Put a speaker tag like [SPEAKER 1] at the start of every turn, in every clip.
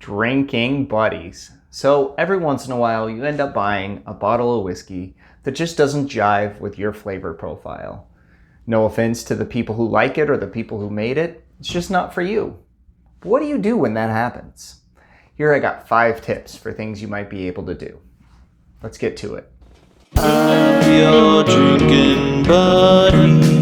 [SPEAKER 1] Drinking buddies. So every once in a while you end up buying a bottle of whiskey that just doesn't jive with your flavor profile. No offense to the people who like it or the people who made it, it's just not for you. But what do you do when that happens? Here I got 5 tips for things you might be able to do. Let's get to it.
[SPEAKER 2] I'm your drinking buddy.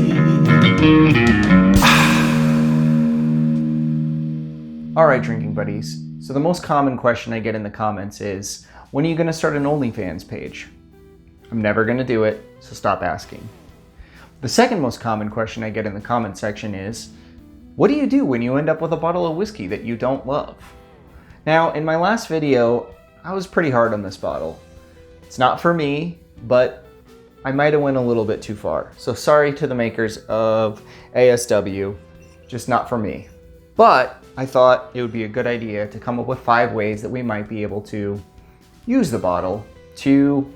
[SPEAKER 1] Alright, drinking buddies. So the most common question I get in the comments is, when are you going to start an OnlyFans page? I'm never going to do it, so stop asking. The second most common question I get in the comment section is, what do you do when you end up with a bottle of whiskey that you don't love? Now, in my last video, I was pretty hard on this bottle. It's not for me, but I might have went a little bit too far. So sorry to the makers of ASW, just not for me. But I thought it would be a good idea to come up with 5 ways that we might be able to use the bottle to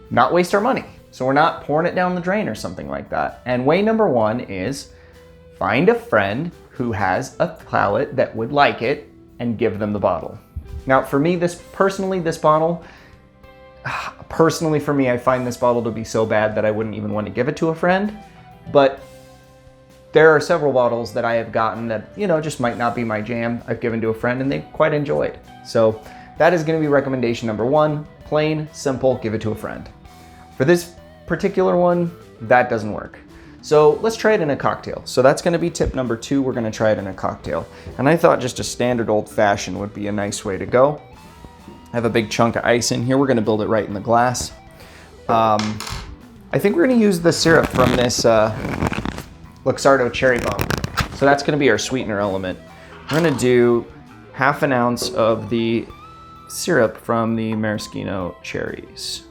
[SPEAKER 1] not waste our money. So we're not pouring it down the drain or something like that. And way number 1 is find a friend who has a palate that would like it and give them the bottle. Now for me, this bottle, personally for me, I find this bottle to be so bad that I wouldn't even want to give it to a friend. But there are several bottles that I have gotten that, just might not be my jam. I've given to a friend and they quite enjoyed. So that is going to be recommendation number 1. Plain, simple, give it to a friend. For this particular one, that doesn't work. So let's try it in a cocktail. So that's going to be tip number 2. We're going to try it in a cocktail. And I thought just a standard old fashioned would be a nice way to go. I have a big chunk of ice in here. We're going to build it right in the glass. I think we're going to use the syrup from this Luxardo cherry bomb. So that's going to be our sweetener element. We're going to do 1/2 ounce of the syrup from the maraschino cherries.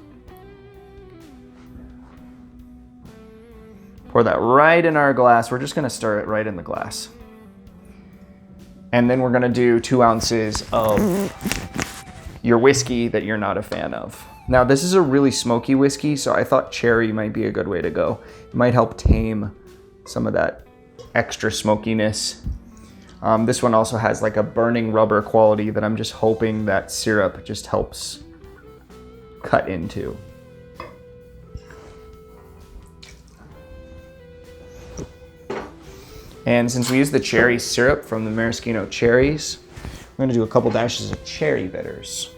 [SPEAKER 1] Pour that right in our glass. We're just going to stir it right in the glass. And then we're going to do 2 ounces of your whiskey that you're not a fan of. Now this is a really smoky whiskey, so I thought cherry might be a good way to go. It might help tame some of that extra smokiness. This one also has like a burning rubber quality that I'm just hoping that syrup just helps cut into. And since we use the cherry syrup from the maraschino cherries, we're going to do a couple dashes of cherry bitters.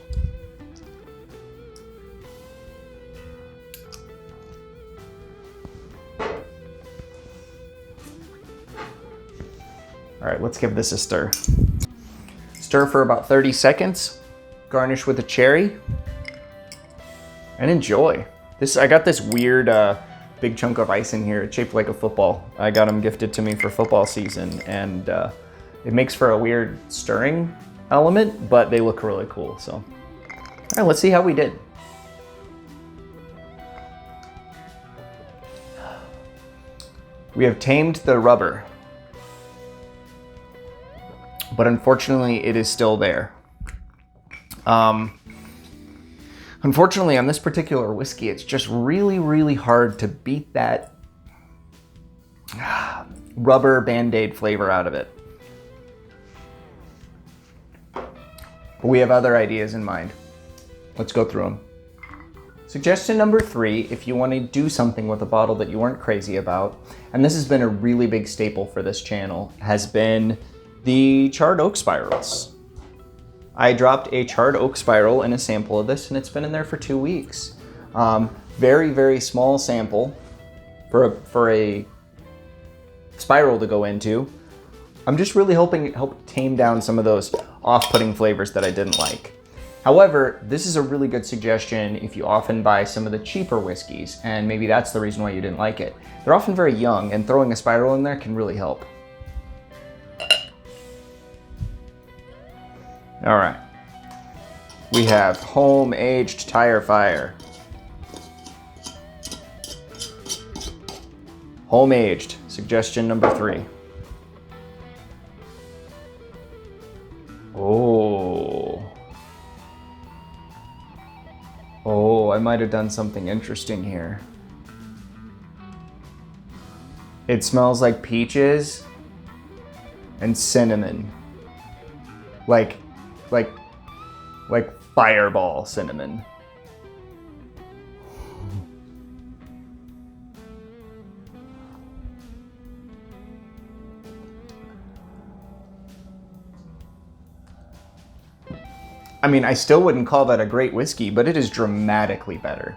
[SPEAKER 1] All right, let's give this a stir. Stir for about 30 seconds, garnish with a cherry, and enjoy. I got this weird big chunk of ice in here. It's shaped like a football. I got them gifted to me for football season, and it makes for a weird stirring element, but they look really cool. So, all right, let's see how we did. We have tamed the rubber, but unfortunately it is still there. Unfortunately on this particular whiskey, it's just really, really hard to beat that rubber Band-Aid flavor out of it. But we have other ideas in mind. Let's go through them. Suggestion number 3, if you want to do something with a bottle that you weren't crazy about, and this has been a really big staple for this channel, has been the charred oak spirals. I dropped a charred oak spiral in a sample of this, and it's been in there for 2 weeks. Very, very small sample for a spiral to go into. I'm just really hoping it helped tame down some of those off-putting flavors that I didn't like. However, this is a really good suggestion if you often buy some of the cheaper whiskeys, and maybe that's the reason why you didn't like it. They're often very young, and throwing a spiral in there can really help. All right, we have home-aged tire fire. Home-aged, suggestion number 3. Oh, I might have done something interesting here. It smells like peaches and cinnamon. like, like, like fireball cinnamon. I mean, I still wouldn't call that a great whiskey, but it is dramatically better.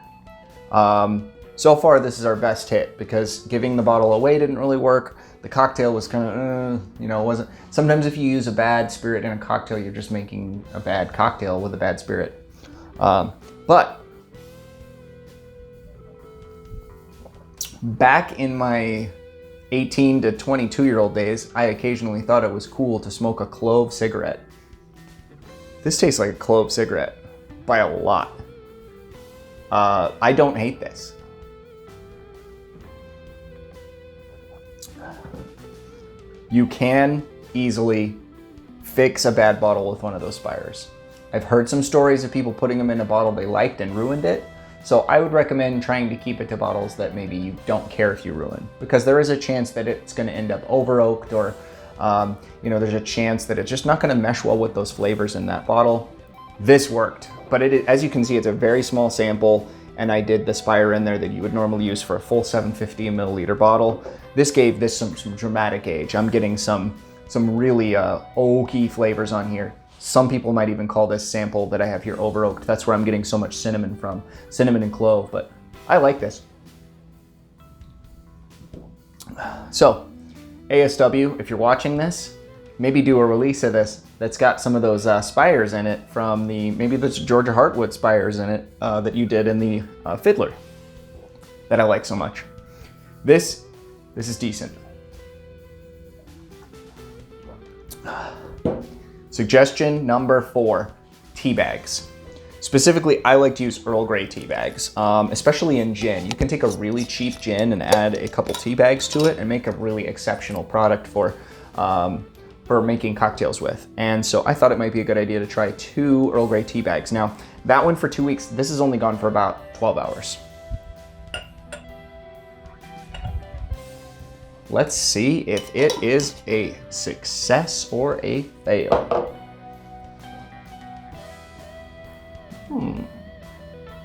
[SPEAKER 1] So far, this is our best hit because giving the bottle away didn't really work. The cocktail was kind of, wasn't. Sometimes if you use a bad spirit in a cocktail, you're just making a bad cocktail with a bad spirit. But back in my 18 to 22-year-old days, I occasionally thought it was cool to smoke a clove cigarette. This tastes like a clove cigarette by a lot. I don't hate this. You can easily fix a bad bottle with one of those spires. I've heard some stories of people putting them in a bottle they liked and ruined it. So I would recommend trying to keep it to bottles that maybe you don't care if you ruin, because there is a chance that it's going to end up over oaked, or there's a chance that it's just not going to mesh well with those flavors in that bottle. This worked, but as you can see, it's a very small sample, and I did the spire in there that you would normally use for a full 750 milliliter bottle. This gave this some dramatic age. I'm getting some really oaky flavors on here. Some people might even call this sample that I have here over oaked. That's where I'm getting so much cinnamon from, cinnamon and clove, but I like this. So, ASW, if you're watching this, maybe do a release of this that's got some of those spires in it from maybe there's Georgia Heartwood spires in it that you did in the Fiddler that I like so much. This is decent. Suggestion number 4, tea bags. Specifically, I like to use Earl Grey tea bags, especially in gin. You can take a really cheap gin and add a couple tea bags to it and make a really exceptional product for making cocktails with. And so I thought it might be a good idea to try 2 Earl Grey tea bags. Now, that one for 2 weeks, this has only gone for about 12 hours. Let's see if it is a success or a fail.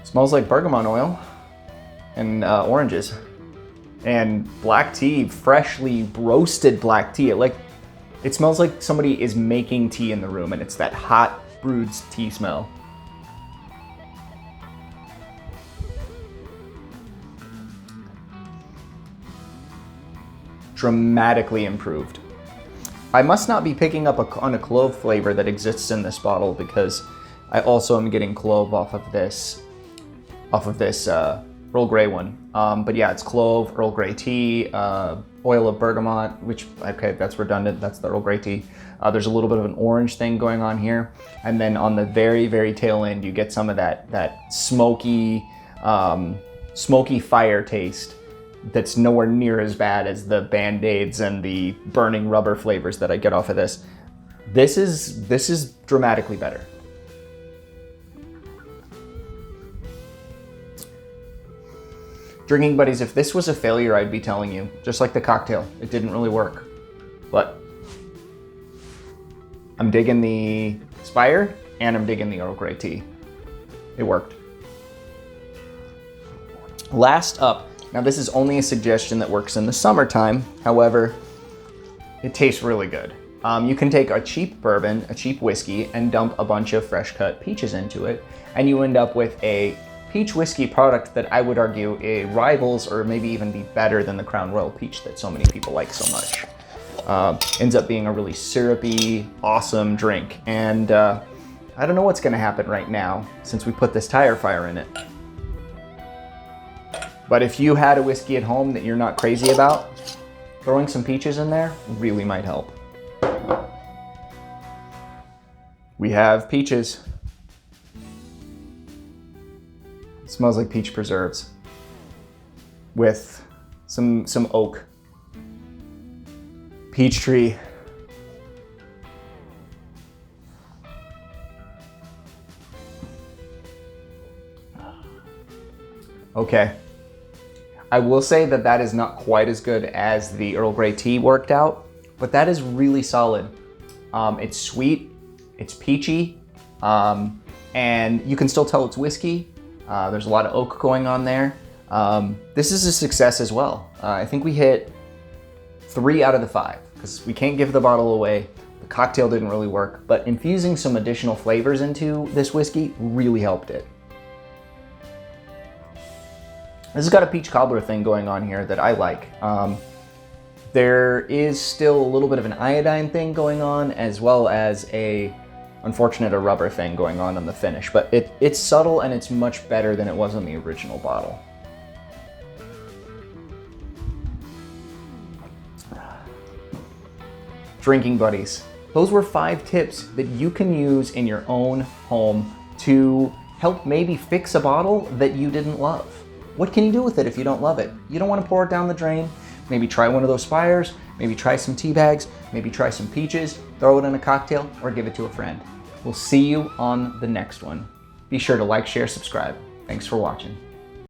[SPEAKER 1] Smells like bergamot oil and oranges and black tea, freshly roasted black tea. It smells like somebody is making tea in the room, and it's that hot brewed tea smell. Dramatically improved. I must not be picking up on a clove flavor that exists in this bottle, because I also am getting clove off of this Earl Grey one. But yeah, it's clove, Earl Grey tea, oil of bergamot, which, okay, that's redundant, that's the Earl Grey tea. There's a little bit of an orange thing going on here. And then on the very, very tail end, you get some of that smoky fire taste that's nowhere near as bad as the Band-Aids and the burning rubber flavors that I get off of this. This is dramatically better. Drinking buddies, if this was a failure, I'd be telling you, just like the cocktail, it didn't really work. But I'm digging the Spire and I'm digging the Earl Grey tea. It worked. Last up, now this is only a suggestion that works in the summertime. However, it tastes really good. You can take a cheap bourbon, a cheap whiskey, and dump a bunch of fresh cut peaches into it, and you end up with a peach whiskey product that I would argue it rivals or maybe even be better than the Crown Royal Peach that so many people like so much. Ends up being a really syrupy, awesome drink. And I don't know what's gonna happen right now since we put this tire fire in it. But if you had a whiskey at home that you're not crazy about, throwing some peaches in there really might help. We have peaches. It smells like peach preserves with some oak. Peach tree. Okay. I will say that is not quite as good as the Earl Grey tea worked out, but that is really solid. It's sweet, It's peachy, and you can still tell it's whiskey. There's a lot of oak going on there. This is a success as well. I think we hit 3 out of the 5 because we can't give the bottle away. The cocktail didn't really work, but infusing some additional flavors into this whiskey really helped it. This has got a peach cobbler thing going on here that I like. There is still a little bit of an iodine thing going on, as well as a rubber thing going on the finish, but it's subtle and it's much better than it was on the original bottle. Drinking buddies. Those were 5 tips that you can use in your own home to help maybe fix a bottle that you didn't love. What can you do with it if you don't love it? You don't want to pour it down the drain. Maybe try one of those spires, maybe try some tea bags, maybe try some peaches, throw it in a cocktail, or give it to a friend. We'll see you on the next one. Be sure to like, share, subscribe. Thanks for watching.